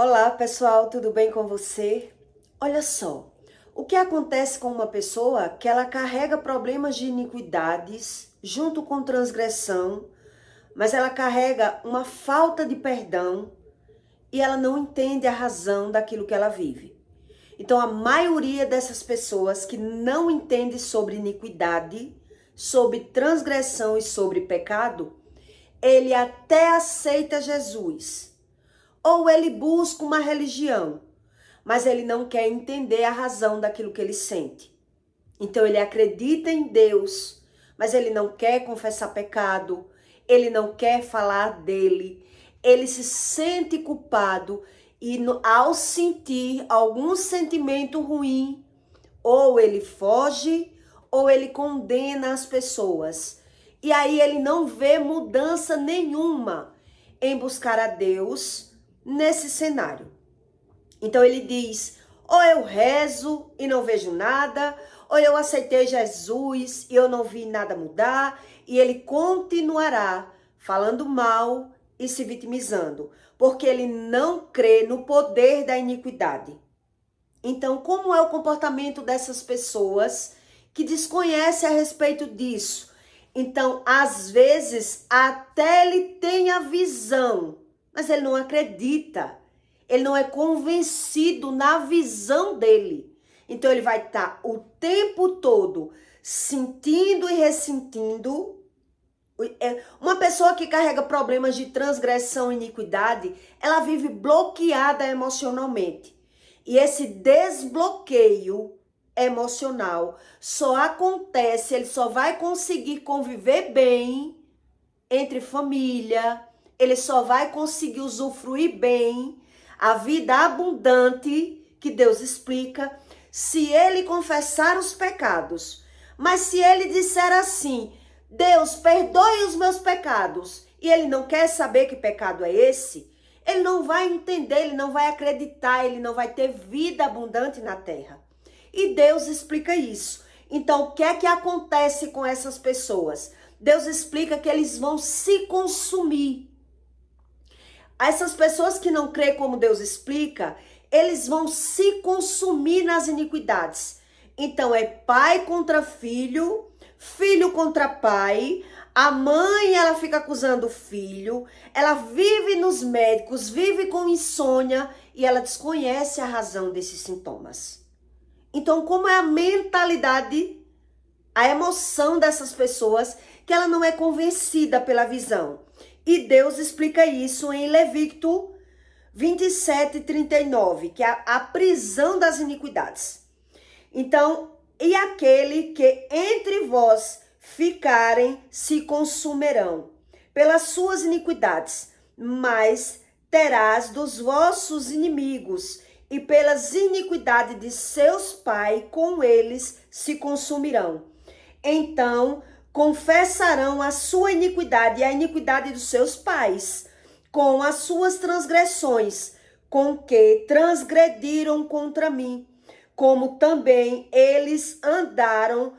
Olá, pessoal, tudo bem com você? Olha só, o que acontece com uma pessoa que ela carrega problemas de iniquidades junto com transgressão, mas ela carrega uma falta de perdão e ela não entende a razão daquilo que ela vive. Então, a maioria dessas pessoas que não entende sobre iniquidade, sobre transgressão e sobre pecado, ele até aceita Jesus. Ou ele busca uma religião, mas ele não quer entender a razão daquilo que ele sente. Então ele acredita em Deus, mas ele não quer confessar pecado, ele não quer falar dele, ele se sente culpado e ao sentir algum sentimento ruim, ou ele foge ou ele condena as pessoas. E aí ele não vê mudança nenhuma em buscar a Deus nesse cenário. Então ele diz, ou eu rezo e não vejo nada, ou eu aceitei Jesus e eu não vi nada mudar, e ele continuará falando mal e se vitimizando, porque ele não crê no poder da iniquidade. Então, como é o comportamento dessas pessoas que desconhecem a respeito disso? Então, às vezes, até ele tem a visão, mas ele não acredita. Ele não é convencido na visão dele. Então, ele vai estar o tempo todo sentindo e ressentindo. Uma pessoa que carrega problemas de transgressão e iniquidade, ela vive bloqueada emocionalmente. E esse desbloqueio emocional só acontece, ele só vai conseguir conviver bem entre família, ele só vai conseguir usufruir bem a vida abundante que Deus explica se ele confessar os pecados. Mas se ele disser assim, Deus, perdoe os meus pecados, e ele não quer saber que pecado é esse, ele não vai entender, ele não vai acreditar, ele não vai ter vida abundante na terra. E Deus explica isso. Então, o que é que acontece com essas pessoas? Deus explica que eles vão se consumir. Essas pessoas que não creem como Deus explica, eles vão se consumir nas iniquidades. Então, é pai contra filho, filho contra pai. A mãe, ela fica acusando o filho, ela vive nos médicos, vive com insônia e ela desconhece a razão desses sintomas. Então, como é a mentalidade, a emoção dessas pessoas, que ela não é convencida pela visão. E Deus explica isso em Levítico 27:39, que é a prisão das iniquidades. Então, e aquele que entre vós ficarem se consumirão pelas suas iniquidades, mas terás dos vossos inimigos, e pelas iniquidades de seus pais com eles se consumirão. Então confessarão a sua iniquidade e a iniquidade dos seus pais, com as suas transgressões, com que transgrediram contra mim, como também eles andaram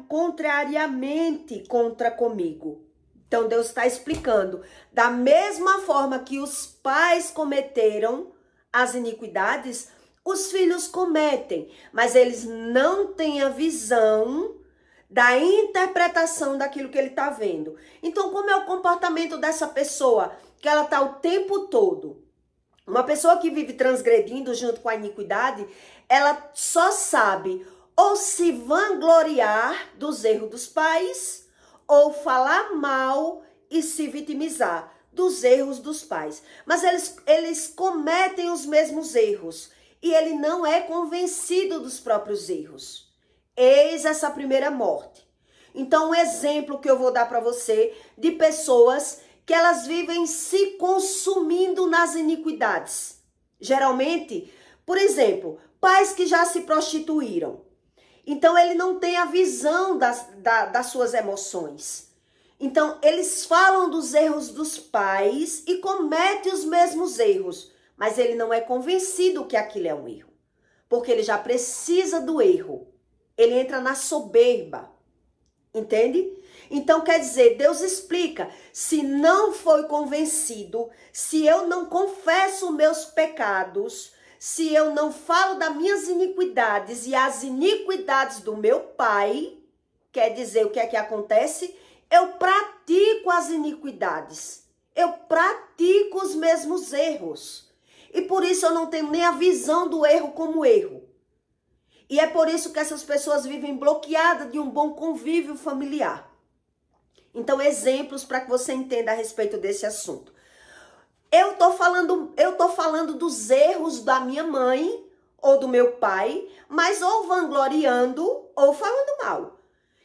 contrariamente contra comigo. Então Deus está explicando, da mesma forma que os pais cometeram as iniquidades, os filhos cometem, mas eles não têm a visão da interpretação daquilo que ele está vendo. Então, como é o comportamento dessa pessoa? Que ela está o tempo todo. Uma pessoa que vive transgredindo junto com a iniquidade, ela só sabe ou se vangloriar dos erros dos pais, ou falar mal e se vitimizar dos erros dos pais. Mas eles cometem os mesmos erros e ele não é convencido dos próprios erros. Eis essa primeira morte. Então, um exemplo que eu vou dar para você de pessoas que elas vivem se consumindo nas iniquidades. Geralmente, por exemplo, pais que já se prostituíram. Então, ele não tem a visão das suas emoções. Então, eles falam dos erros dos pais e cometem os mesmos erros. Mas ele não é convencido que aquilo é um erro. Porque ele já precisa do erro. Ele entra na soberba. Entende? Então, quer dizer, Deus explica, se não foi convencido, se eu não confesso meus pecados, se eu não falo das minhas iniquidades e as iniquidades do meu pai, quer dizer, o que é que acontece? Eu pratico as iniquidades, eu pratico os mesmos erros. E por isso eu não tenho nem a visão do erro como erro. E é por isso que essas pessoas vivem bloqueadas de um bom convívio familiar. Então, exemplos para que você entenda a respeito desse assunto. Eu tô falando dos erros da minha mãe ou do meu pai, mas ou vangloriando ou falando mal.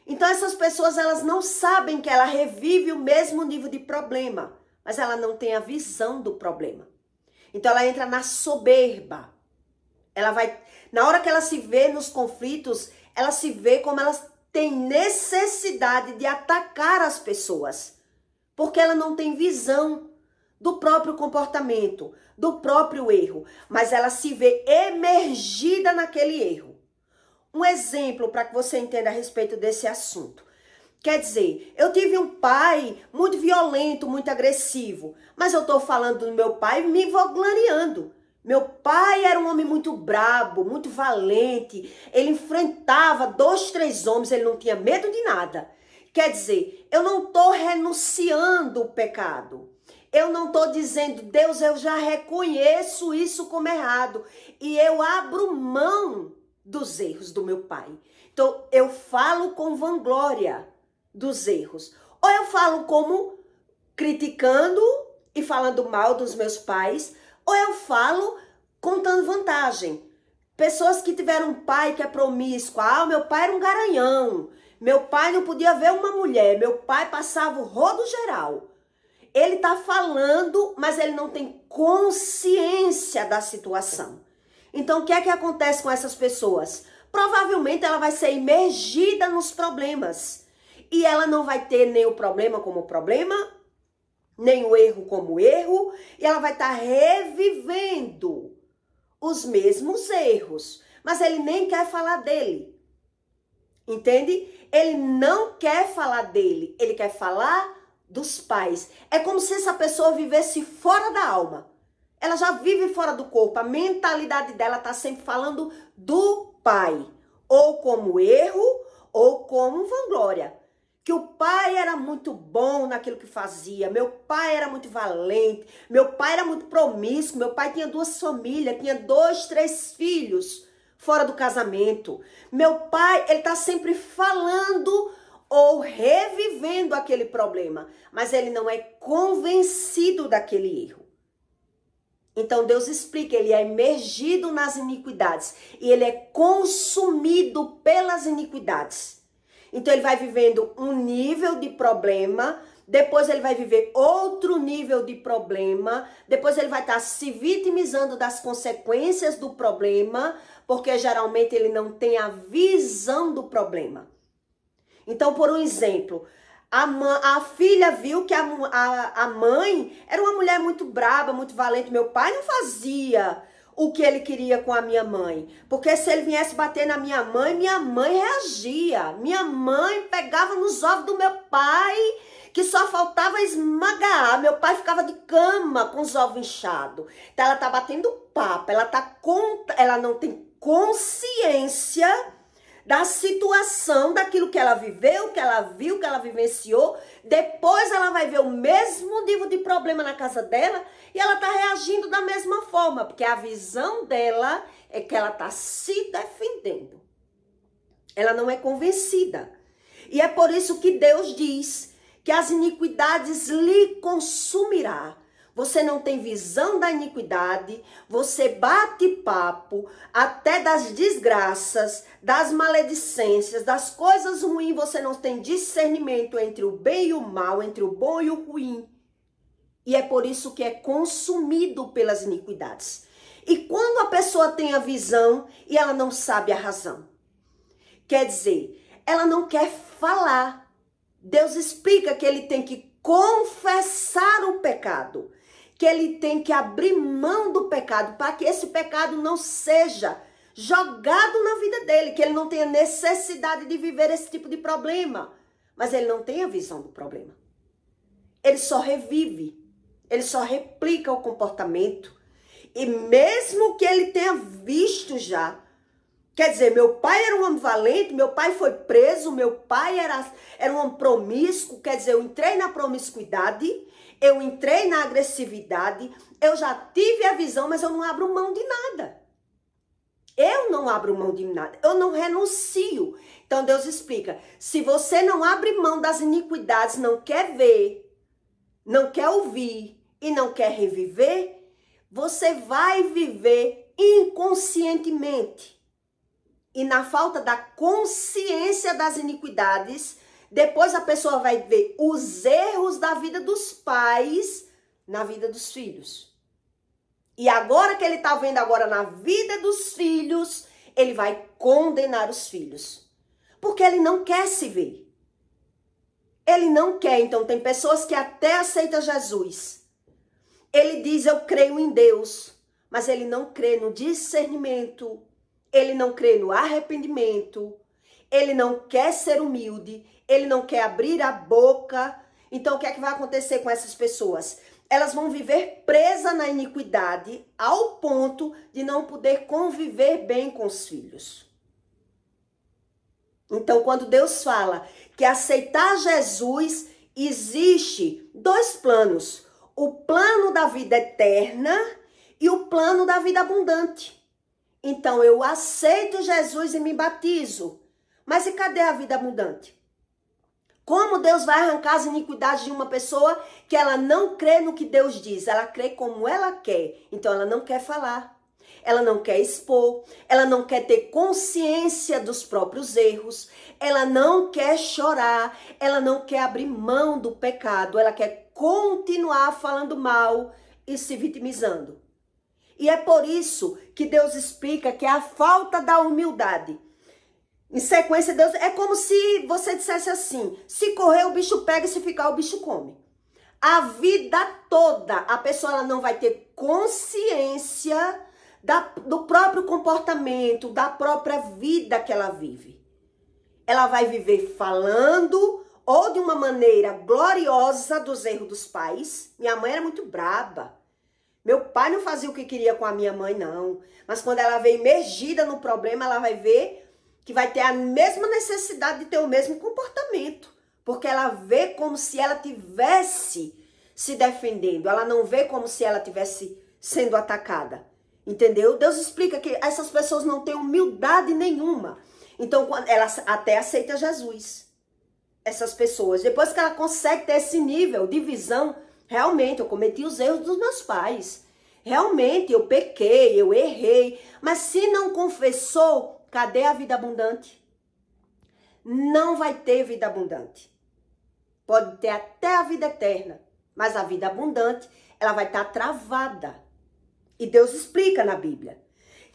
Então, essas pessoas, elas não sabem que ela revive o mesmo nível de problema, mas ela não tem a visão do problema. Então, ela entra na soberba. Ela vai, na hora que ela se vê nos conflitos, ela se vê como ela tem necessidade de atacar as pessoas, porque ela não tem visão do próprio comportamento, do próprio erro, mas ela se vê emergida naquele erro. Um exemplo para que você entenda a respeito desse assunto. Quer dizer, eu tive um pai muito violento, muito agressivo, mas eu estou falando do meu pai me vangloriando. Meu pai era um homem muito brabo, muito valente, ele enfrentava 2, 3 homens, ele não tinha medo de nada. Quer dizer, eu não estou renunciando o pecado. Eu não estou dizendo, Deus, eu já reconheço isso como errado e eu abro mão dos erros do meu pai. Então, eu falo com vanglória dos erros. Ou eu falo como criticando e falando mal dos meus pais, ou eu falo contando vantagem. Pessoas que tiveram um pai que é promíscuo. Ah, meu pai era um garanhão. Meu pai não podia ver uma mulher. Meu pai passava o rodo geral. Ele está falando, mas ele não tem consciência da situação. Então, o que é que acontece com essas pessoas? Provavelmente ela vai ser imergida nos problemas. E ela não vai ter nem o problema como problema, nem o erro como erro. E ela vai estar revivendo os mesmos erros. Mas ele nem quer falar dele. Entende? Ele não quer falar dele. Ele quer falar dos pais. É como se essa pessoa vivesse fora da alma. Ela já vive fora do corpo. A mentalidade dela está sempre falando do pai. Ou como erro, ou como vanglória. Que o pai era muito bom naquilo que fazia. Meu pai era muito valente. Meu pai era muito promíscuo. Meu pai tinha 2 famílias. Tinha 2, 3 filhos fora do casamento. Meu pai, ele está sempre falando ou revivendo aquele problema, mas ele não é convencido daquele erro. Então Deus explica, ele é imergido nas iniquidades e ele é consumido pelas iniquidades. Então ele vai vivendo um nível de problema, depois ele vai viver outro nível de problema, depois ele vai estar se vitimizando das consequências do problema, porque geralmente ele não tem a visão do problema. Então, por um exemplo, a filha viu que a mãe era uma mulher muito braba, muito valente. Meu pai não fazia o que ele queria com a minha mãe. Porque se ele viesse bater na minha mãe reagia. Minha mãe pegava nos ovos do meu pai, que só faltava esmagar. Meu pai ficava de cama com os ovos inchados. Então, ela tá batendo papo, ela não tem consciência da situação, daquilo que ela viveu, que ela viu, que ela vivenciou. Depois ela vai ver o mesmo nível de problema na casa dela e ela está reagindo da mesma forma, porque a visão dela é que ela está se defendendo. Ela não é convencida. E é por isso que Deus diz que as iniquidades lhe consumirá. Você não tem visão da iniquidade, você bate papo até das desgraças, das maledicências, das coisas ruins, você não tem discernimento entre o bem e o mal, entre o bom e o ruim. E é por isso que é consumido pelas iniquidades. E quando a pessoa tem a visão e ela não sabe a razão, quer dizer, ela não quer falar. Deus explica que ele tem que confessar o pecado, que ele tem que abrir mão do pecado para que esse pecado não seja jogado na vida dele, que ele não tenha necessidade de viver esse tipo de problema. mas ele não tem a visão do problema. Ele só revive, ele só replica o comportamento. E mesmo que ele tenha visto já, quer dizer, meu pai era um homem valente, meu pai foi preso, meu pai era um homem promíscuo, quer dizer, eu entrei na promiscuidade, eu entrei na agressividade, eu já tive a visão, mas eu não abro mão de nada. Eu não abro mão de nada, eu não renuncio. Então Deus explica, se você não abre mão das iniquidades, não quer ver, não quer ouvir e não quer reviver, você vai viver inconscientemente. E na falta da consciência das iniquidades, depois a pessoa vai ver os erros da vida dos pais na vida dos filhos. E agora que ele está vendo agora na vida dos filhos, ele vai condenar os filhos. Porque ele não quer se ver. Ele não quer. Então tem pessoas que até aceitam Jesus. Ele diz, eu creio em Deus. Mas ele não crê no discernimento. Ele não crê no arrependimento. Ele não quer ser humilde. Ele não quer abrir a boca. Então o que é que vai acontecer com essas pessoas? Elas vão viver presas na iniquidade ao ponto de não poder conviver bem com os filhos. Então, quando Deus fala que aceitar Jesus, existe dois planos. O plano da vida eterna e o plano da vida abundante. Então, eu aceito Jesus e me batizo. Mas e cadê a vida abundante? Como Deus vai arrancar as iniquidades de uma pessoa que ela não crê no que Deus diz? Ela crê como ela quer. Então, ela não quer falar. Ela não quer expor. Ela não quer ter consciência dos próprios erros. Ela não quer chorar. Ela não quer abrir mão do pecado. Ela quer continuar falando mal e se vitimizando. E é por isso que Deus explica que é a falta da humildade. Em sequência, Deus, é como se você dissesse assim, se correr o bicho pega e se ficar o bicho come. A vida toda, a pessoa ela não vai ter consciência do próprio comportamento, da própria vida que ela vive. Ela vai viver falando ou de uma maneira gloriosa dos erros dos pais. Minha mãe era muito braba. Meu pai não fazia o que queria com a minha mãe, não. Mas quando ela vem imergida no problema, ela vai ver que vai ter a mesma necessidade de ter o mesmo comportamento. Porque ela vê como se ela tivesse se defendendo. Ela não vê como se ela tivesse sendo atacada. Entendeu? Deus explica que essas pessoas não têm humildade nenhuma. Então, ela até aceita Jesus. Essas pessoas. Depois que ela consegue ter esse nível de visão, realmente, eu cometi os erros dos meus pais. Realmente, eu pequei, eu errei. Mas se não confessou, cadê a vida abundante? Não vai ter vida abundante. Pode ter até a vida eterna, mas a vida abundante, ela vai estar travada. E Deus explica na Bíblia.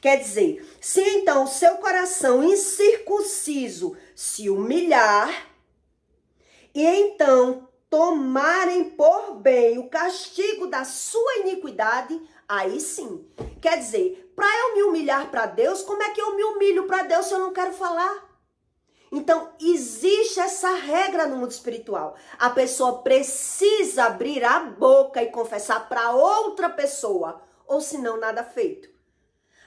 Quer dizer, se então o seu coração incircunciso se humilhar, e então tomarem por bem o castigo da sua iniquidade, aí sim. Quer dizer, para eu me humilhar para Deus, como é que eu me humilho para Deus se eu não quero falar? Então, existe essa regra no mundo espiritual. A pessoa precisa abrir a boca e confessar para outra pessoa, ou senão nada feito.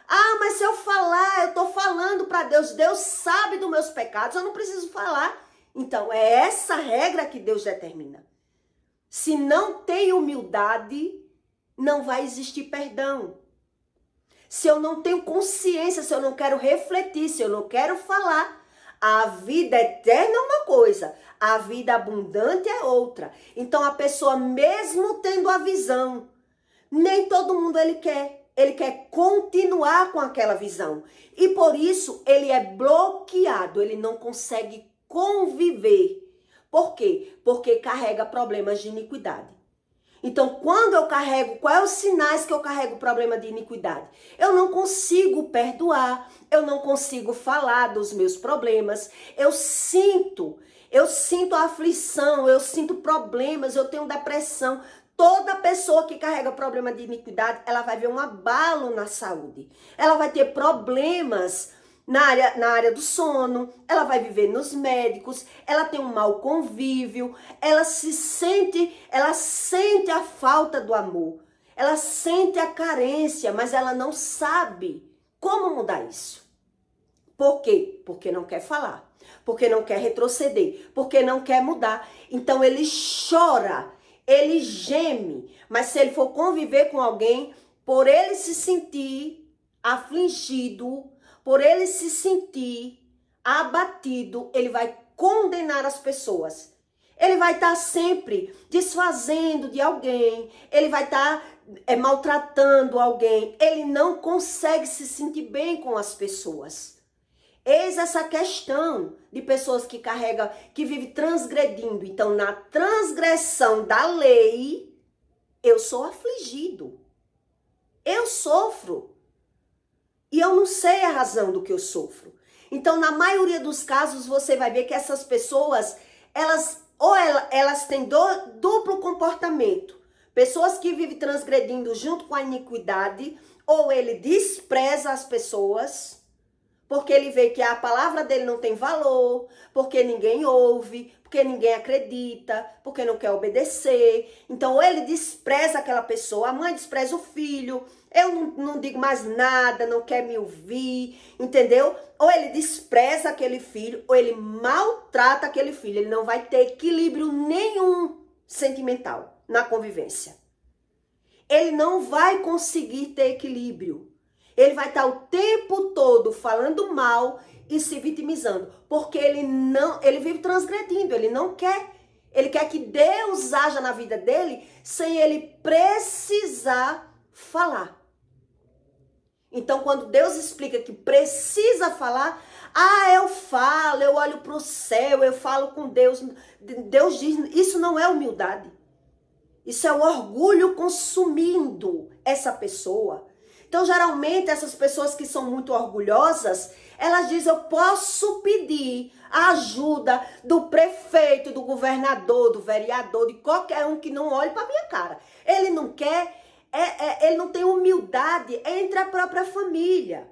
Ah, mas se eu falar, eu estou falando para Deus, Deus sabe dos meus pecados, eu não preciso falar. Então, é essa regra que Deus determina. Se não tem humildade, não vai existir perdão. Se eu não tenho consciência, se eu não quero refletir, se eu não quero falar, a vida eterna é uma coisa, a vida abundante é outra. Então a pessoa, mesmo tendo a visão, nem todo mundo ele quer continuar com aquela visão. E por isso ele é bloqueado, ele não consegue conviver. Por quê? Porque carrega problemas de iniquidade. Então, quando eu carrego, quais são os sinais que eu carrego problema de iniquidade? Eu não consigo perdoar, eu não consigo falar dos meus problemas, eu sinto a aflição, eu sinto problemas, eu tenho depressão. Toda pessoa que carrega problema de iniquidade, ela vai ver um abalo na saúde. Ela vai ter problemas na área do sono, ela vai viver nos médicos, ela tem um mau convívio, ela sente a falta do amor, ela sente a carência, mas ela não sabe como mudar isso. Por quê? Porque não quer falar, porque não quer retroceder, porque não quer mudar. Então ele chora, ele geme, mas se ele for conviver com alguém, por ele se sentir afligido, por ele se sentir abatido, ele vai condenar as pessoas. Ele vai estar sempre desfazendo de alguém, ele vai estar maltratando alguém, ele não consegue se sentir bem com as pessoas. Eis essa questão de pessoas que carregam, que vivem transgredindo. Então, na transgressão da lei, eu sou afligido. Eu sofro. E eu não sei a razão do que eu sofro. Então, na maioria dos casos, você vai ver que essas pessoas, elas têm duplo comportamento. Pessoas que vivem transgredindo junto com a iniquidade, ou ele despreza as pessoas, porque ele vê que a palavra dele não tem valor, porque ninguém ouve, porque ninguém acredita, porque não quer obedecer. Então, ou ele despreza aquela pessoa, a mãe despreza o filho, eu não digo mais nada, não quer me ouvir, entendeu? Ou ele despreza aquele filho, ou ele maltrata aquele filho. Ele não vai ter equilíbrio nenhum sentimental na convivência. Ele não vai conseguir ter equilíbrio. Ele vai estar o tempo todo falando mal e se vitimizando, porque ele vive transgredindo, ele não quer. Ele quer que Deus haja na vida dele sem ele precisar falar. Então, quando Deus explica que precisa falar, eu falo, eu olho para o céu, eu falo com Deus. Deus diz, isso não é humildade. Isso é o orgulho consumindo essa pessoa. Então, geralmente, essas pessoas que são muito orgulhosas, elas dizem, eu posso pedir a ajuda do prefeito, do governador, do vereador, de qualquer um que não olhe para minha cara. Ele não quer, ele não tem humildade entre a própria família.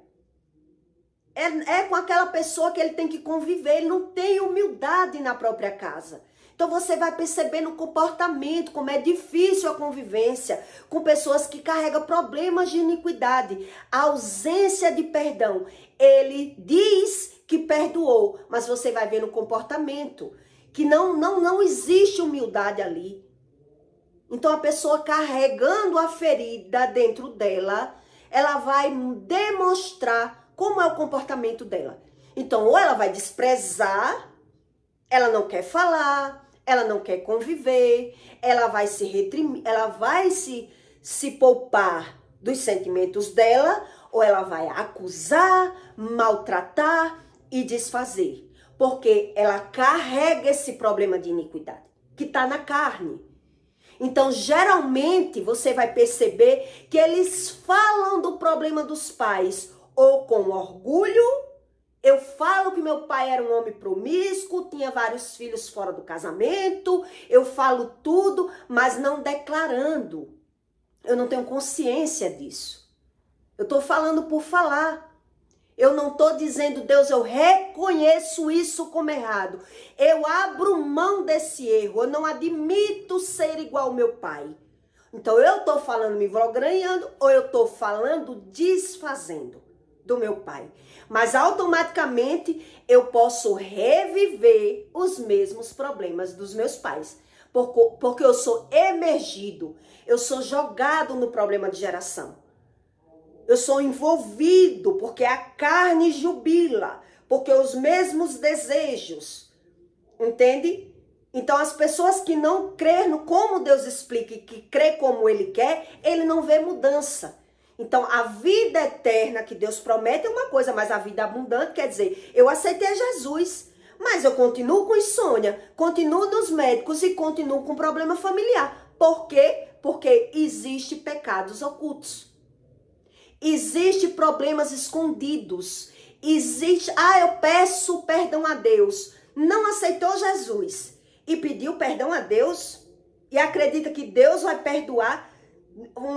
É com aquela pessoa que ele tem que conviver, ele não tem humildade na própria casa. Então você vai perceber no comportamento como é difícil a convivência com pessoas que carregam problemas de iniquidade, a ausência de perdão. Ele diz que perdoou, mas você vai ver no comportamento que não existe humildade ali. Então a pessoa carregando a ferida dentro dela, ela vai demonstrar como é o comportamento dela. Então ou ela vai desprezar, ela não quer falar, ela não quer conviver, ela vai se reprimir, ela vai se poupar dos sentimentos dela, ou ela vai acusar, maltratar e desfazer. Porque ela carrega esse problema de iniquidade, que está na carne. Então, geralmente, você vai perceber que eles falam do problema dos pais, ou com orgulho. Eu falo que meu pai era um homem promíscuo, tinha vários filhos fora do casamento, eu falo tudo, mas não declarando. Eu não tenho consciência disso. Eu estou falando por falar. Eu não estou dizendo, Deus, eu reconheço isso como errado. Eu abro mão desse erro, eu não admito ser igual ao meu pai. Então eu estou falando me vangloriando ou eu estou falando desfazendo do meu pai. Mas automaticamente eu posso reviver os mesmos problemas dos meus pais. Porque eu sou emergido, eu sou jogado no problema de geração. Eu sou envolvido porque a carne jubila, porque os mesmos desejos, entende? Então as pessoas que não crêem no como Deus explica e que crê como Ele quer, ele não vê mudança. Então, a vida eterna que Deus promete é uma coisa, mas a vida abundante quer dizer, eu aceitei Jesus, mas eu continuo com insônia, continuo nos médicos e continuo com problema familiar. Por quê? Porque existem pecados ocultos. Existem problemas escondidos. Existe, eu peço perdão a Deus. Não aceitou Jesus e pediu perdão a Deus e acredita que Deus vai perdoar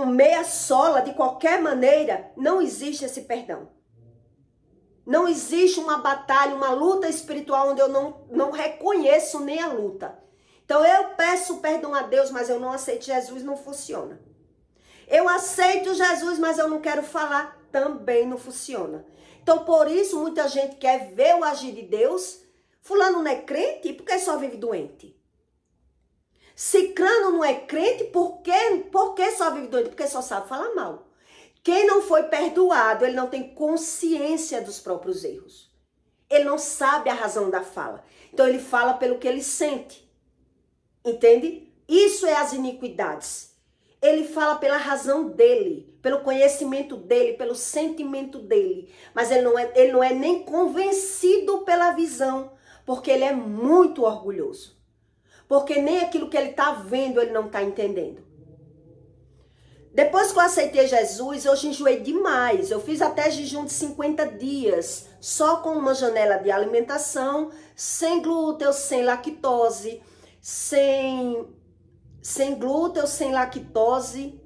meia sola, de qualquer maneira, não existe esse perdão. Não existe uma batalha, uma luta espiritual onde eu não reconheço nem a luta. Então eu peço perdão a Deus, mas eu não aceito Jesus, não funciona. Eu aceito Jesus, mas eu não quero falar, também não funciona. Então por isso muita gente quer ver o agir de Deus. Fulano não é crente, porque só vive doente. Cicrano não é crente, porque só vive doente, porque só sabe falar mal. Quem não foi perdoado, ele não tem consciência dos próprios erros. Ele não sabe a razão da fala. Então ele fala pelo que ele sente. Entende? Isso é as iniquidades. Ele fala pela razão dele, pelo conhecimento dele, pelo sentimento dele. Mas ele não é nem convencido pela visão, porque ele é muito orgulhoso. Porque nem aquilo que ele está vendo, ele não está entendendo. Depois que eu aceitei Jesus, eu enjoei demais. Eu fiz até jejum de 50 dias, só com uma janela de alimentação, sem glúten, sem lactose, sem glúten, sem lactose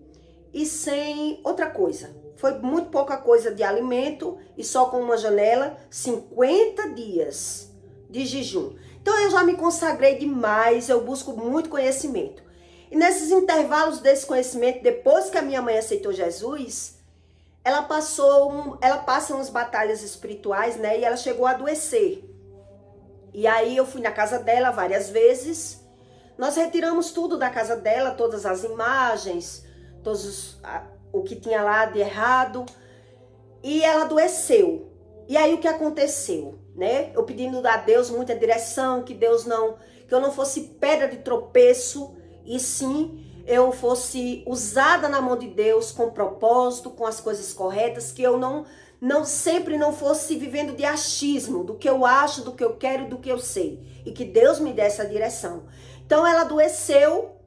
e sem outra coisa. Foi muito pouca coisa de alimento e só com uma janela, 50 dias de jejum. Então eu já me consagrei demais, eu busco muito conhecimento. E nesses intervalos desse conhecimento, depois que a minha mãe aceitou Jesus, ela passa umas batalhas espirituais, né? E ela chegou a adoecer. E aí eu fui na casa dela várias vezes. Nós retiramos tudo da casa dela, todas as imagens, o que tinha lá de errado. E ela adoeceu. E aí o que aconteceu, né? Eu pedindo a Deus muita direção, que eu não fosse pedra de tropeço, e sim eu fosse usada na mão de Deus com propósito, com as coisas corretas, que eu sempre não fosse vivendo de achismo, do que eu acho, do que eu quero e do que eu sei. E que Deus me desse essa direção. Então ela adoeceu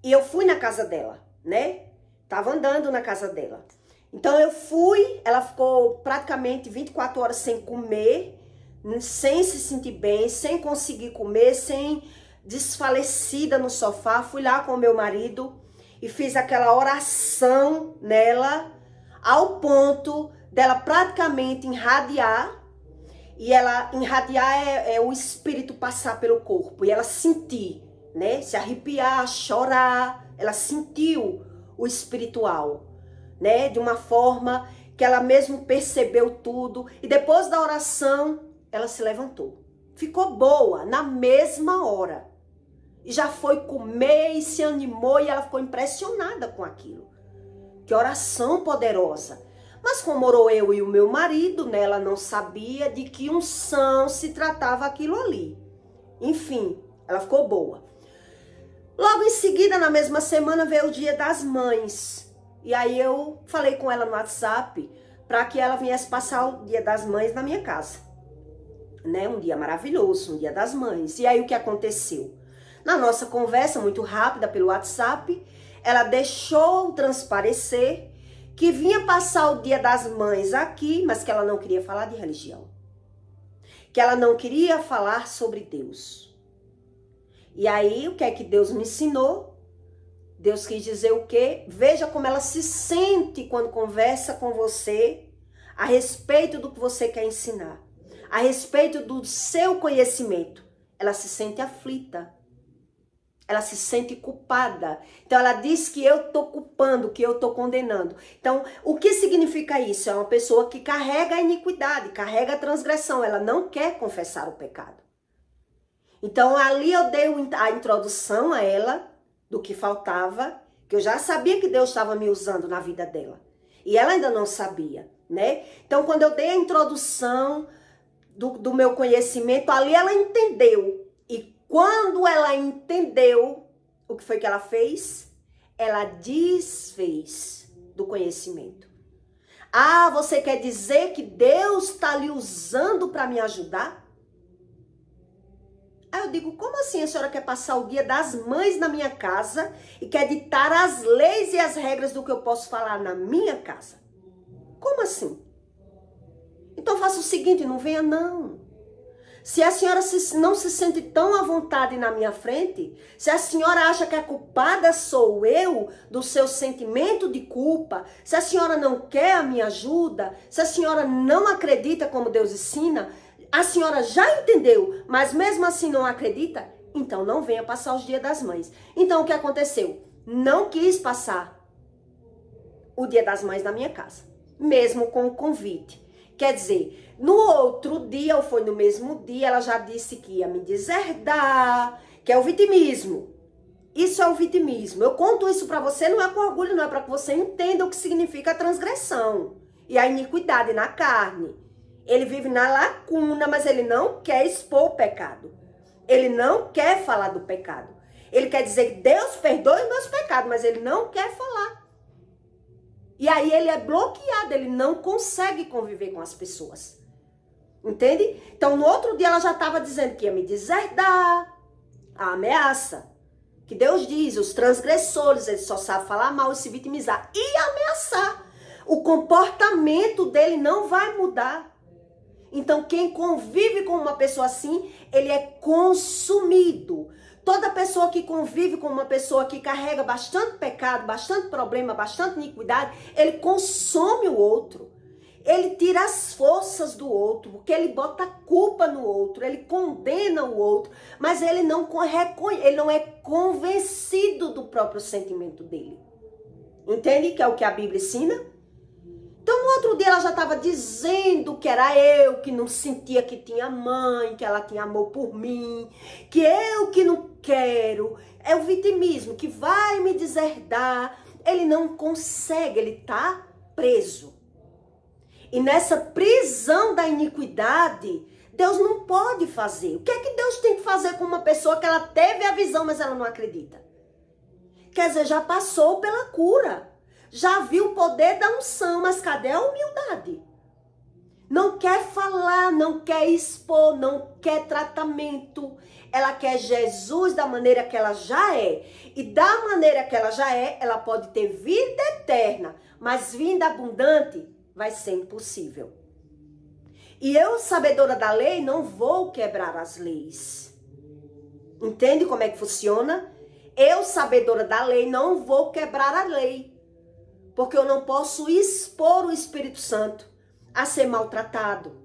e eu fui na casa dela, né? Tava andando na casa dela. Então eu fui, ela ficou praticamente 24 horas sem comer, sem se sentir bem, sem conseguir comer, desfalecida no sofá. Fui lá com o meu marido e fiz aquela oração nela, ao ponto dela praticamente irradiar. E ela irradiar é o espírito passar pelo corpo e ela sentir, né? Se arrepiar, chorar. Ela sentiu o espiritual, né? De uma forma que ela mesmo percebeu tudo. E depois da oração, ela se levantou. Ficou boa na mesma hora. E já foi comer e se animou e ela ficou impressionada com aquilo. Que oração poderosa. Mas como orou eu e o meu marido, né, ela não sabia de que unção se tratava aquilo ali. Enfim, ela ficou boa. Logo em seguida, na mesma semana, veio o Dia das Mães. E aí eu falei com ela no WhatsApp para que ela viesse passar o Dia das Mães na minha casa. Né? Um dia maravilhoso, um Dia das Mães. E aí o que aconteceu? Na nossa conversa muito rápida pelo WhatsApp, ela deixou transparecer que vinha passar o Dia das Mães aqui, mas que ela não queria falar de religião. Que ela não queria falar sobre Deus. E aí, o que é que Deus me ensinou? Deus quis dizer o quê? Veja como ela se sente quando conversa com você a respeito do que você quer ensinar. A respeito do seu conhecimento. Ela se sente aflita. Ela se sente culpada. Então ela diz que eu estou culpando, que eu estou condenando. Então o que significa isso? É uma pessoa que carrega a iniquidade, carrega a transgressão. Ela não quer confessar o pecado. Então ali eu dei a introdução a ela do que faltava, que eu já sabia que Deus estava me usando na vida dela. E ela ainda não sabia, né? Então quando eu dei a introdução do meu conhecimento, ali ela entendeu. E quando ela entendeu, o que foi que ela fez? Ela desfez do conhecimento. Ah, você quer dizer que Deus está lhe usando para me ajudar? Aí eu digo, como assim a senhora quer passar o Dia das Mães na minha casa e quer ditar as leis e as regras do que eu posso falar na minha casa? Como assim? Então faça o seguinte, não venha não. Se a senhora não se sente tão à vontade na minha frente, se a senhora acha que a culpada sou eu do seu sentimento de culpa, se a senhora não quer a minha ajuda, se a senhora não acredita como Deus ensina, a senhora já entendeu, mas mesmo assim não acredita, então não venha passar os dias das mães. Então o que aconteceu? Não quis passar o dia das mães na minha casa, mesmo com o convite. Quer dizer, no outro dia, ou foi no mesmo dia, ela já disse que ia me deserdar, que é o vitimismo. Isso é o vitimismo. Eu conto isso pra você, não é com orgulho, não, é pra que você entenda o que significa a transgressão e a iniquidade na carne. Ele vive na lacuna, mas ele não quer expor o pecado. Ele não quer falar do pecado. Ele quer dizer que Deus perdoe os meus pecados, mas ele não quer falar. E aí ele é bloqueado, ele não consegue conviver com as pessoas. Entende? Então, no outro dia ela já estava dizendo que ia me deserdar. A ameaça. Que Deus diz, os transgressores, eles só sabem falar mal e se vitimizar. E ameaçar. O comportamento dele não vai mudar. Então, quem convive com uma pessoa assim, ele é consumido. Toda pessoa que convive com uma pessoa que carrega bastante pecado, bastante problema, bastante iniquidade, ele consome o outro. Ele tira as forças do outro, porque ele bota a culpa no outro, ele condena o outro, mas ele não é convencido do próprio sentimento dele. Entende que é o que a Bíblia ensina? Então, no outro dia, ela já estava dizendo que era eu que não sentia que tinha mãe, que ela tinha amor por mim, que eu que não quero. É o vitimismo que vai me deserdar. Ele não consegue, ele está preso. E nessa prisão da iniquidade, Deus não pode fazer. O que é que Deus tem que fazer com uma pessoa que ela teve a visão, mas ela não acredita? Quer dizer, já passou pela cura. Já viu o poder da unção, mas cadê a humildade? Não quer falar, não quer expor, não quer tratamento. Ela quer Jesus da maneira que ela já é. E da maneira que ela já é, ela pode ter vida eterna. Mas vida abundante vai ser impossível. E eu, sabedora da lei, não vou quebrar as leis. Entende como é que funciona? Eu, sabedora da lei, não vou quebrar a lei. Porque eu não posso expor o Espírito Santo a ser maltratado.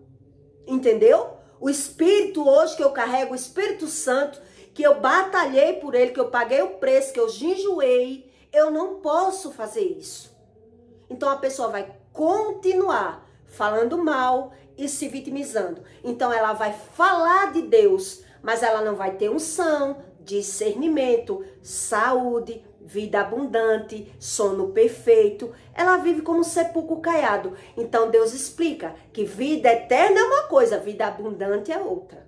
Entendeu? O Espírito hoje que eu carrego, o Espírito Santo, que eu batalhei por ele, que eu paguei o preço, que eu jejuei, eu não posso fazer isso. Então a pessoa vai continuar falando mal e se vitimizando. Então ela vai falar de Deus, mas ela não vai ter unção, discernimento, saúde, vida abundante, sono perfeito. Ela vive como um sepulcro caiado. Então Deus explica que vida eterna é uma coisa, vida abundante é outra.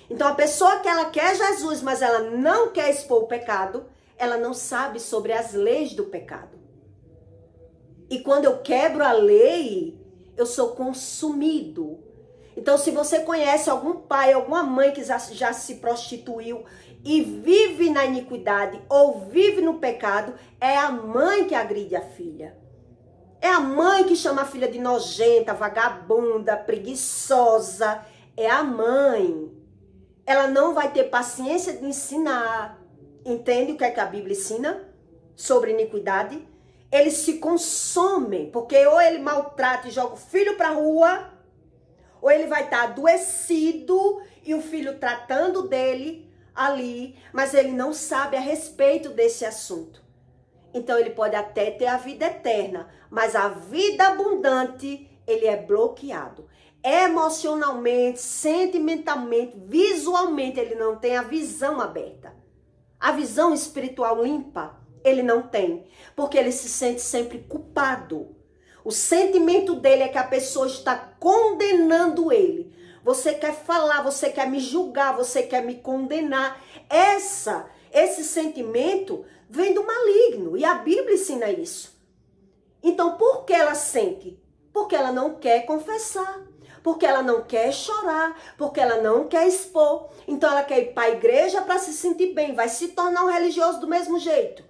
Então a pessoa que ela quer Jesus, mas ela não quer expor o pecado, ela não sabe sobre as leis do pecado. E quando eu quebro a lei, eu sou consumido. Então, se você conhece algum pai, alguma mãe que já se prostituiu e vive na iniquidade ou vive no pecado, é a mãe que agride a filha. É a mãe que chama a filha de nojenta, vagabunda, preguiçosa. É a mãe. Ela não vai ter paciência de ensinar. Entende o que é que a Bíblia ensina sobre iniquidade? Eles se consomem, porque ou ele maltrata e joga o filho para a rua, ou ele vai estar adoecido e o filho tratando dele ali, mas ele não sabe a respeito desse assunto. Então ele pode até ter a vida eterna, mas a vida abundante, ele é bloqueado. Emocionalmente, sentimentalmente, visualmente, ele não tem a visão aberta. A visão espiritual limpa, ele não tem, porque ele se sente sempre culpado. O sentimento dele é que a pessoa está condenando ele. Você quer falar, você quer me julgar, você quer me condenar. Esse sentimento vem do maligno e a Bíblia ensina isso. Então, por que ela sente? Porque ela não quer confessar, porque ela não quer chorar, porque ela não quer expor. Então, ela quer ir para a igreja para se sentir bem, vai se tornar um religioso do mesmo jeito.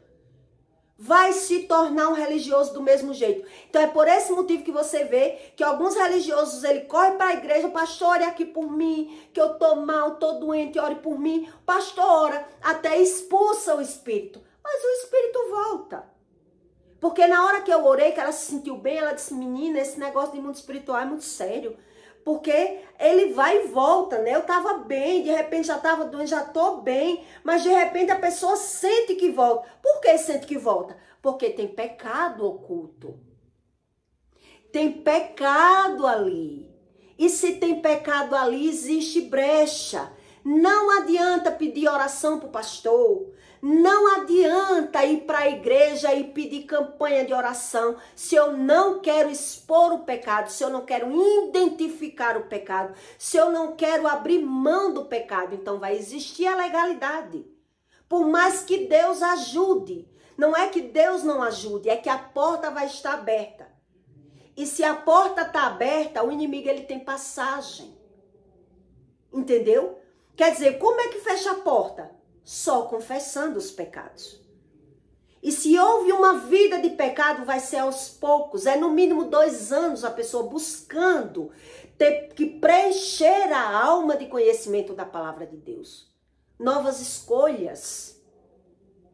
vai se tornar um religioso do mesmo jeito. Então é por esse motivo que você vê que alguns religiosos, ele corre para a igreja, o pastor, ore aqui por mim, que eu tô mal, tô doente, ore por mim. O pastor ora, até expulsa o espírito, mas o espírito volta. Porque na hora que eu orei, que ela se sentiu bem, ela disse, menina, esse negócio de mundo espiritual é muito sério. Porque ele vai e volta, né? Eu tava bem, de repente já tava doente, já tô bem, mas de repente a pessoa sente que volta. Por que sente que volta? Porque tem pecado oculto. Tem pecado ali. E se tem pecado ali, existe brecha. Não adianta pedir oração pro pastor. Não adianta ir para a igreja e pedir campanha de oração se eu não quero expor o pecado, se eu não quero identificar o pecado, se eu não quero abrir mão do pecado. Então vai existir a legalidade. Por mais que Deus ajude, não é que Deus não ajude, é que a porta vai estar aberta. E se a porta está aberta, o inimigo ele tem passagem. Entendeu? Quer dizer, como é que fecha a porta? Só confessando os pecados. E se houve uma vida de pecado, vai ser aos poucos. É no mínimo 2 anos a pessoa buscando ter que preencher a alma de conhecimento da palavra de Deus. Novas escolhas.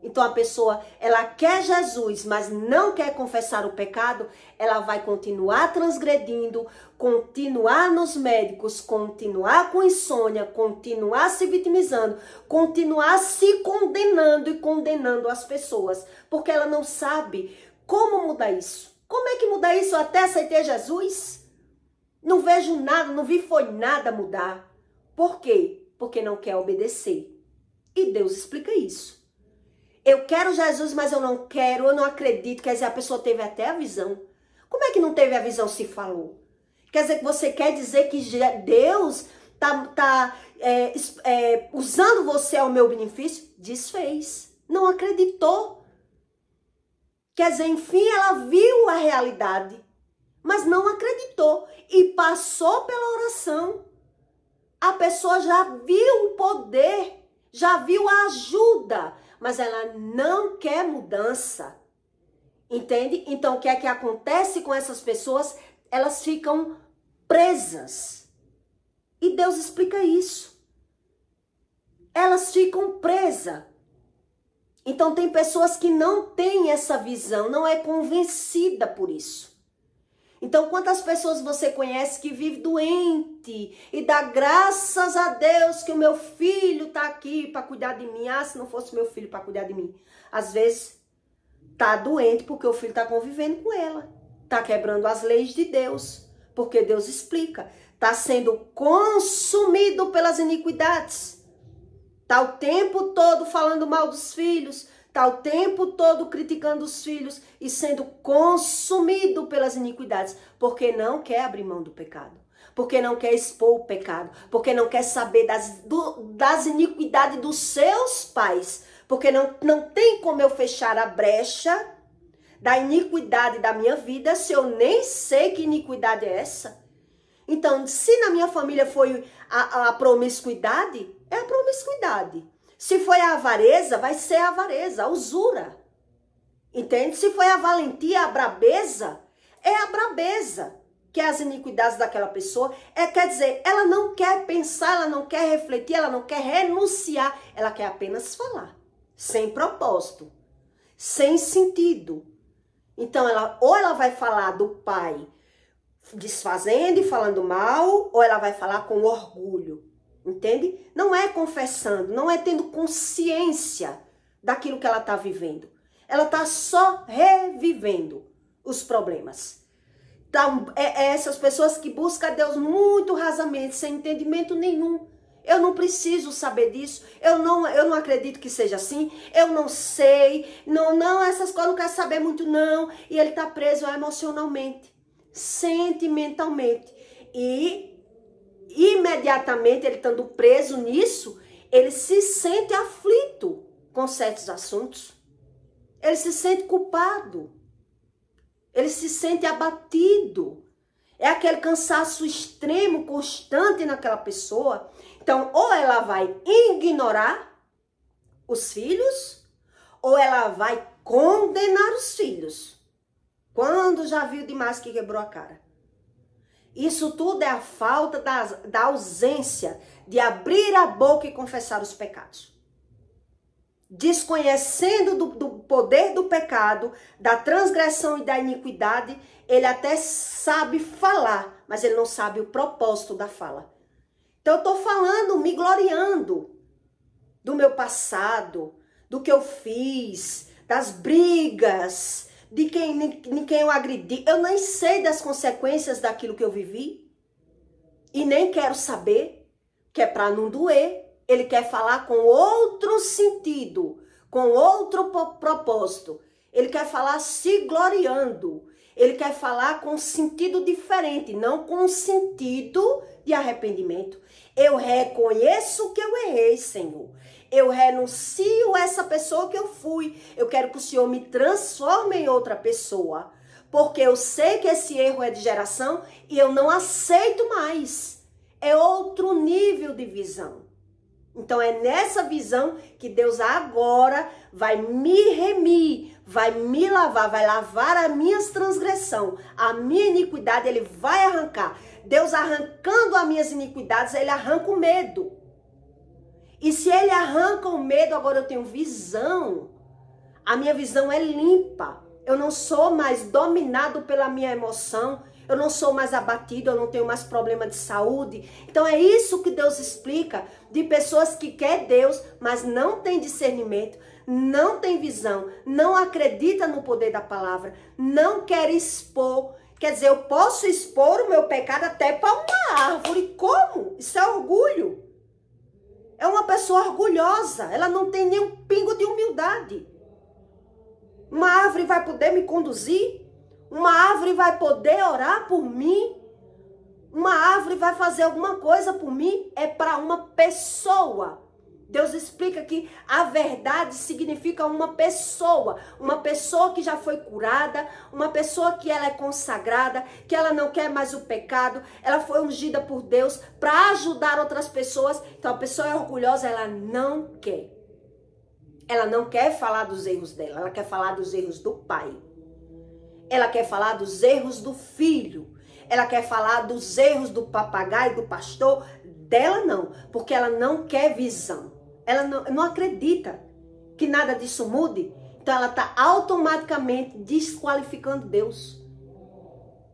Então a pessoa, ela quer Jesus, mas não quer confessar o pecado, ela vai continuar transgredindo, continuar nos médicos, continuar com insônia, continuar se vitimizando, continuar se condenando e condenando as pessoas, porque ela não sabe como mudar isso. Como é que muda isso? Eu até aceitei Jesus? Não vejo nada, não vi foi nada mudar. Por quê? Porque não quer obedecer. E Deus explica isso. Eu quero Jesus, mas eu não quero, eu não acredito. Quer dizer, a pessoa teve até a visão. Como é que não teve a visão se falou? Quer dizer, que você quer dizer que Deus tá usando você ao meu benefício? Desfez. Não acreditou. Quer dizer, enfim, ela viu a realidade, mas não acreditou. E passou pela oração. A pessoa já viu o poder, já viu a ajuda, mas ela não quer mudança. Entende? Então, o que é que acontece com essas pessoas? Elas ficam presas. E Deus explica isso. Elas ficam presas. Então, tem pessoas que não têm essa visão, não é convencida por isso. Então, quantas pessoas você conhece que vive doente e dá graças a Deus que o meu filho está aqui para cuidar de mim? Ah, se não fosse meu filho para cuidar de mim. Às vezes, está doente porque o filho está convivendo com ela. Está quebrando as leis de Deus, porque Deus explica. Está sendo consumido pelas iniquidades. Está o tempo todo falando mal dos filhos. Está o tempo todo criticando os filhos e sendo consumido pelas iniquidades. Porque não quer abrir mão do pecado. Porque não quer expor o pecado. Porque não quer saber das iniquidades dos seus pais. Porque não tem como eu fechar a brecha da iniquidade da minha vida se eu nem sei que iniquidade é essa. Então, se na minha família foi a promiscuidade, é a promiscuidade. Se foi a avareza, vai ser a avareza, a usura. Entende? Se foi a valentia, a brabeza, é a brabeza, que é as iniquidades daquela pessoa. Quer dizer, ela não quer pensar, ela não quer refletir, ela não quer renunciar, ela quer apenas falar, sem propósito, sem sentido. Então, ou ela vai falar do pai desfazendo e falando mal, ou ela vai falar com orgulho. Entende? Não é confessando, não é tendo consciência daquilo que ela está vivendo. Ela está só revivendo os problemas. Então, essas pessoas que buscam a Deus muito rasamente, sem entendimento nenhum. Eu não preciso saber disso, eu não acredito que seja assim, eu não sei, não, essas coisas eu não quero saber muito não. E ele está preso emocionalmente, sentimentalmente. E imediatamente, ele estando preso nisso, ele se sente aflito com certos assuntos. Ele se sente culpado. Ele se sente abatido. É aquele cansaço extremo, constante naquela pessoa. Então, ou ela vai ignorar os filhos, ou ela vai condenar os filhos. Quando já viu demais que quebrou a cara. Isso tudo é a falta da ausência de abrir a boca e confessar os pecados. Desconhecendo do poder do pecado, da transgressão e da iniquidade, ele até sabe falar, mas ele não sabe o propósito da fala. Então eu estou falando, me gloriando do meu passado, do que eu fiz, das brigas, de quem eu agredi. Eu nem sei das consequências daquilo que eu vivi e nem quero saber, que é para não doer. Ele quer falar com outro sentido, com outro propósito. Ele quer falar se gloriando. Ele quer falar com um sentido diferente, não com um sentido de arrependimento. Eu reconheço que eu errei, Senhor. Eu renuncio a essa pessoa que eu fui. Eu quero que o Senhor me transforme em outra pessoa. Porque eu sei que esse erro é de geração e eu não aceito mais. É outro nível de visão. Então é nessa visão que Deus agora vai me remir, vai me lavar, vai lavar a minha transgressão, a minha iniquidade, ele vai arrancar. Deus arrancando as minhas iniquidades, ele arranca o medo. E se ele arranca o medo, agora eu tenho visão. A minha visão é limpa. Eu não sou mais dominado pela minha emoção. Eu não sou mais abatido, eu não tenho mais problema de saúde. Então é isso que Deus explica de pessoas que querem Deus, mas não tem discernimento, não tem visão, não acredita no poder da palavra, não quer expor. Quer dizer, eu posso expor o meu pecado até para uma árvore. Como? Isso é orgulho. É uma pessoa orgulhosa, ela não tem nem um pingo de humildade. Uma árvore vai poder me conduzir? Uma árvore vai poder orar por mim? Uma árvore vai fazer alguma coisa por mim? É para uma pessoa. Deus explica que a verdade significa uma pessoa que já foi curada, uma pessoa que ela é consagrada, que ela não quer mais o pecado, ela foi ungida por Deus para ajudar outras pessoas. Então a pessoa é orgulhosa, ela não quer. Ela não quer falar dos erros dela, ela quer falar dos erros do pai. Ela quer falar dos erros do filho. Ela quer falar dos erros do papagaio, do pastor. Dela não, porque ela não quer visão. Ela não acredita que nada disso mude. Então ela está automaticamente desqualificando Deus.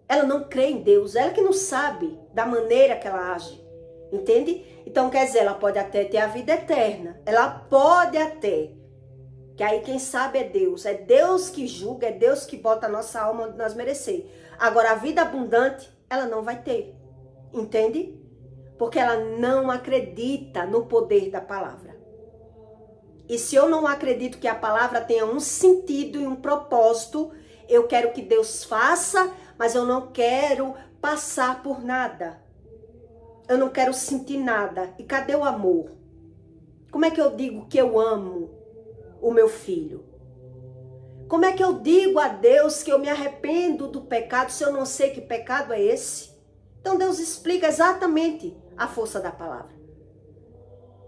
Ela não crê em Deus. Ela que não sabe da maneira que ela age. Entende? Então quer dizer, ela pode até ter a vida eterna. Ela pode até. Que aí quem sabe é Deus. É Deus que julga, é Deus que bota a nossa alma onde nós merecer. Agora a vida abundante, ela não vai ter. Entende? Porque ela não acredita no poder da palavra. E se eu não acredito que a palavra tenha um sentido e um propósito, eu quero que Deus faça, mas eu não quero passar por nada. Eu não quero sentir nada. E cadê o amor? Como é que eu digo que eu amo o meu filho? Como é que eu digo a Deus que eu me arrependo do pecado se eu não sei que pecado é esse? Então Deus explica exatamente a força da palavra.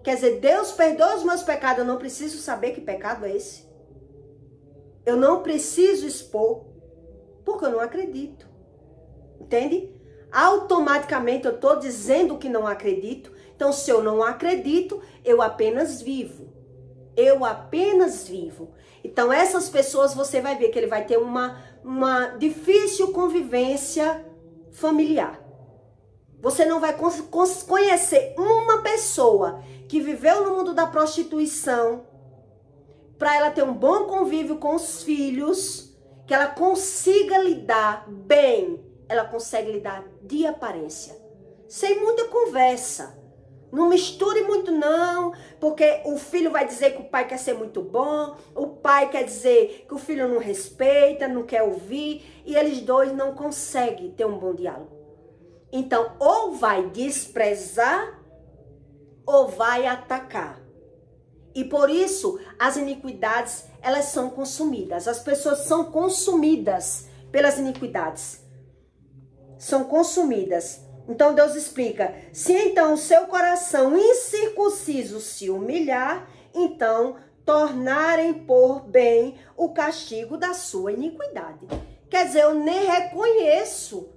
Quer dizer, Deus perdoa os meus pecados, eu não preciso saber que pecado é esse. Eu não preciso expor, porque eu não acredito. Entende? Automaticamente eu estou dizendo que não acredito. Então se eu não acredito, eu apenas vivo. Eu apenas vivo. Então essas pessoas você vai ver que ele vai ter uma difícil convivência familiar. Você não vai conhecer uma pessoa que viveu no mundo da prostituição para ela ter um bom convívio com os filhos, que ela consiga lidar bem. Ela consegue lidar de aparência, sem muita conversa. Não misture muito não, porque o filho vai dizer que o pai quer ser muito bom, o pai quer dizer que o filho não respeita, não quer ouvir, e eles dois não conseguem ter um bom diálogo. Então, ou vai desprezar, ou vai atacar. E por isso, as iniquidades, elas são consumidas. As pessoas são consumidas pelas iniquidades. São consumidas. Então Deus explica, se então o seu coração incircunciso se humilhar, então tornarem por bem o castigo da sua iniquidade. Quer dizer, eu nem reconheço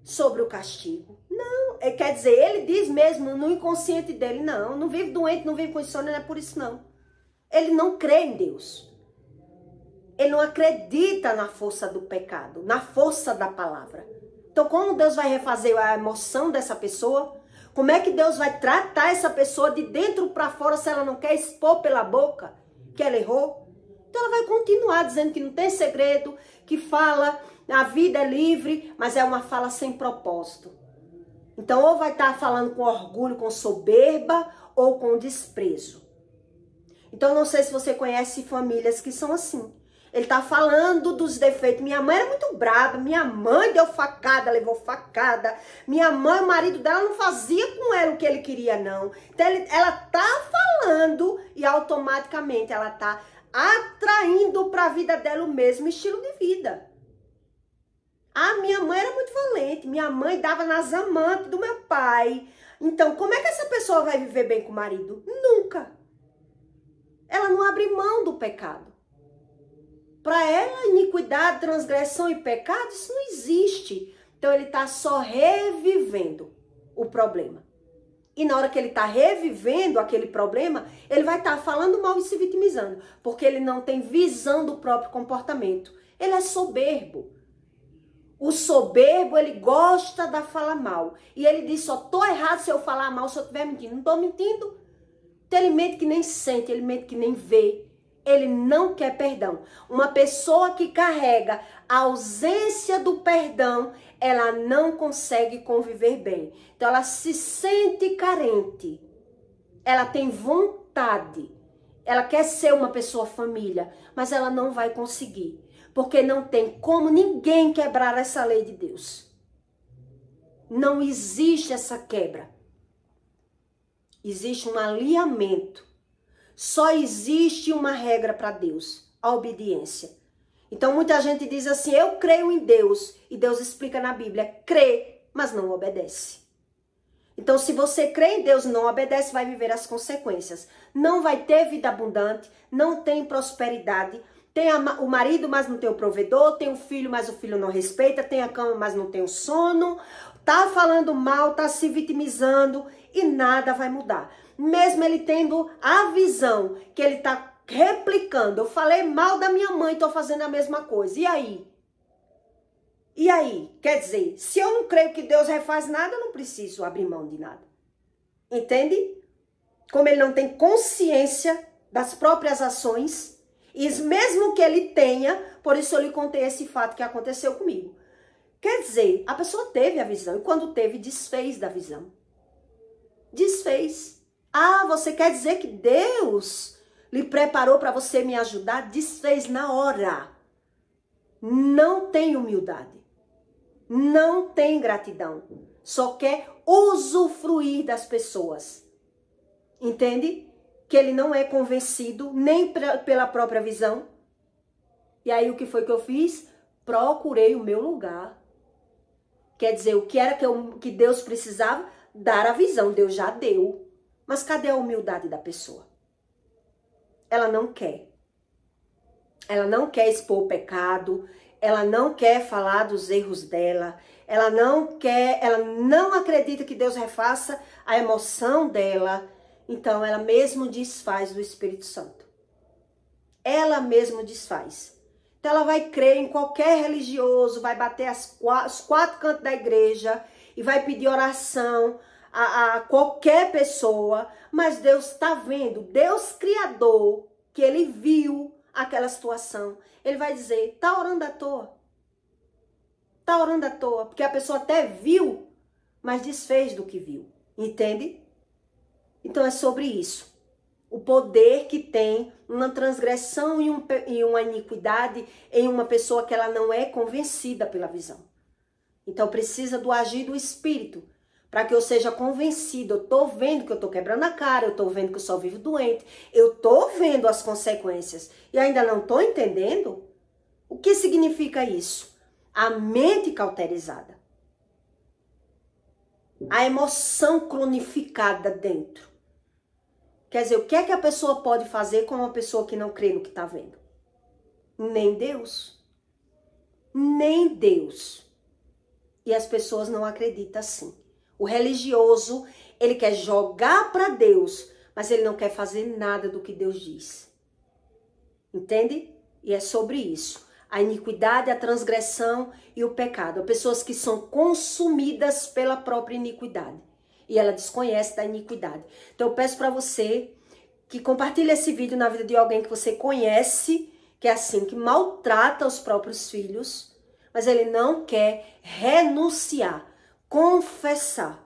sobre o castigo. Não, quer dizer, ele diz mesmo no inconsciente dele, não vive doente, não vive com insônia, não é por isso não. Ele não crê em Deus. Ele não acredita na força do pecado, na força da palavra. Então, como Deus vai refazer a emoção dessa pessoa? Como é que Deus vai tratar essa pessoa de dentro para fora se ela não quer expor pela boca que ela errou? Então, ela vai continuar dizendo que não tem segredo, que fala, a vida é livre, mas é uma fala sem propósito. Então, ou vai estar falando com orgulho, com soberba ou com desprezo. Então, não sei se você conhece famílias que são assim. Ele tá falando dos defeitos. Minha mãe era muito brava. Minha mãe deu facada, levou facada. Minha mãe, o marido dela não fazia com ela o que ele queria, não. Então, ela tá falando e automaticamente ela tá atraindo para a vida dela o mesmo estilo de vida. Ah, minha mãe era muito valente. Minha mãe dava nas amantes do meu pai. Então, como é que essa pessoa vai viver bem com o marido? Nunca. Ela não abre mão do pecado. Para ela, iniquidade, transgressão e pecado, isso não existe. Então, ele está só revivendo o problema. E na hora que ele está revivendo aquele problema, ele vai estar falando mal e se vitimizando. Porque ele não tem visão do próprio comportamento. Ele é soberbo. O soberbo, ele gosta da fala mal. E ele diz, só tô errado se eu falar mal, se eu estiver mentindo. Não estou mentindo. Então, ele mente que nem sente, ele mente que nem vê. Ele não quer perdão. Uma pessoa que carrega a ausência do perdão, ela não consegue conviver bem. Então, ela se sente carente. Ela tem vontade. Ela quer ser uma pessoa família, mas ela não vai conseguir. Porque não tem como ninguém quebrar essa lei de Deus. Não existe essa quebra. Existe um alinhamento. Só existe uma regra para Deus, a obediência. Então muita gente diz assim, eu creio em Deus. E Deus explica na Bíblia, crê, mas não obedece. Então se você crê em Deus e não obedece, vai viver as consequências. Não vai ter vida abundante, não tem prosperidade. Tem o marido, mas não tem o provedor. Tem o filho, mas o filho não respeita. Tem a cama, mas não tem o sono. Tá falando mal, tá se vitimizando e nada vai mudar. Mesmo ele tendo a visão que ele tá replicando. Eu falei mal da minha mãe, tô fazendo a mesma coisa. E aí? E aí? Quer dizer, se eu não creio que Deus refaz nada, eu não preciso abrir mão de nada. Entende? Como ele não tem consciência das próprias ações, e mesmo que ele tenha, por isso eu lhe contei esse fato que aconteceu comigo. Quer dizer, a pessoa teve a visão, e quando teve, desfez da visão. Desfez. Ah, você quer dizer que Deus lhe preparou para você me ajudar? Desfez na hora. Não tem humildade. Não tem gratidão. Só quer usufruir das pessoas. Entende? Que ele não é convencido nem pela própria visão. E aí o que foi que eu fiz? Procurei o meu lugar. Quer dizer, o que era que Deus precisava? Dar a visão. Deus já deu. Mas cadê a humildade da pessoa? Ela não quer. Ela não quer expor o pecado. Ela não quer falar dos erros dela. Ela não acredita que Deus refaça a emoção dela. Então, ela mesmo desfaz do Espírito Santo. Ela mesmo desfaz. Então, ela vai crer em qualquer religioso, vai bater os quatro cantos da igreja e vai pedir oração a qualquer pessoa, mas Deus está vendo, Deus Criador, que ele viu aquela situação, ele vai dizer, tá orando à toa. Tá orando à toa, porque a pessoa até viu, mas desfez do que viu, entende? Então é sobre isso. O poder que tem uma transgressão e uma iniquidade em uma pessoa que ela não é convencida pela visão. Então precisa do agir do Espírito, para que eu seja convencido. Eu tô vendo que eu tô quebrando a cara, eu tô vendo que eu só vivo doente, eu tô vendo as consequências e ainda não tô entendendo. O que significa isso? A mente cauterizada. A emoção cronificada dentro. Quer dizer, o que é que a pessoa pode fazer com uma pessoa que não crê no que está vendo? Nem Deus. Nem Deus. E as pessoas não acreditam assim. O religioso, ele quer jogar para Deus, mas ele não quer fazer nada do que Deus diz. Entende? E é sobre isso. A iniquidade, a transgressão e o pecado. Há pessoas que são consumidas pela própria iniquidade. E ela desconhece da iniquidade. Então eu peço para você que compartilhe esse vídeo na vida de alguém que você conhece, que é assim, que maltrata os próprios filhos, mas ele não quer renunciar, confessar,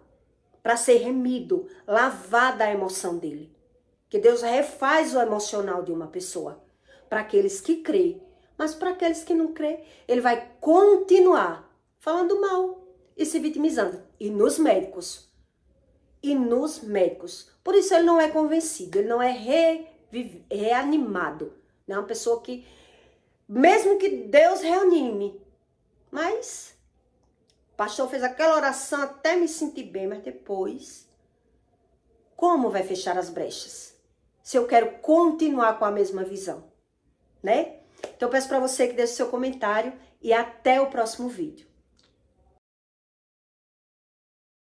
para ser remido, lavar da emoção dele. Que Deus refaz o emocional de uma pessoa. Para aqueles que creem, mas para aqueles que não creem, ele vai continuar falando mal e se vitimizando. E nos médicos. Por isso ele não é convencido, ele não é reanimado. Não é uma pessoa que, mesmo que Deus reanime, mas o pastor fez aquela oração até me sentir bem, mas depois, como vai fechar as brechas? Se eu quero continuar com a mesma visão, né? Então eu peço para você que deixe seu comentário e até o próximo vídeo.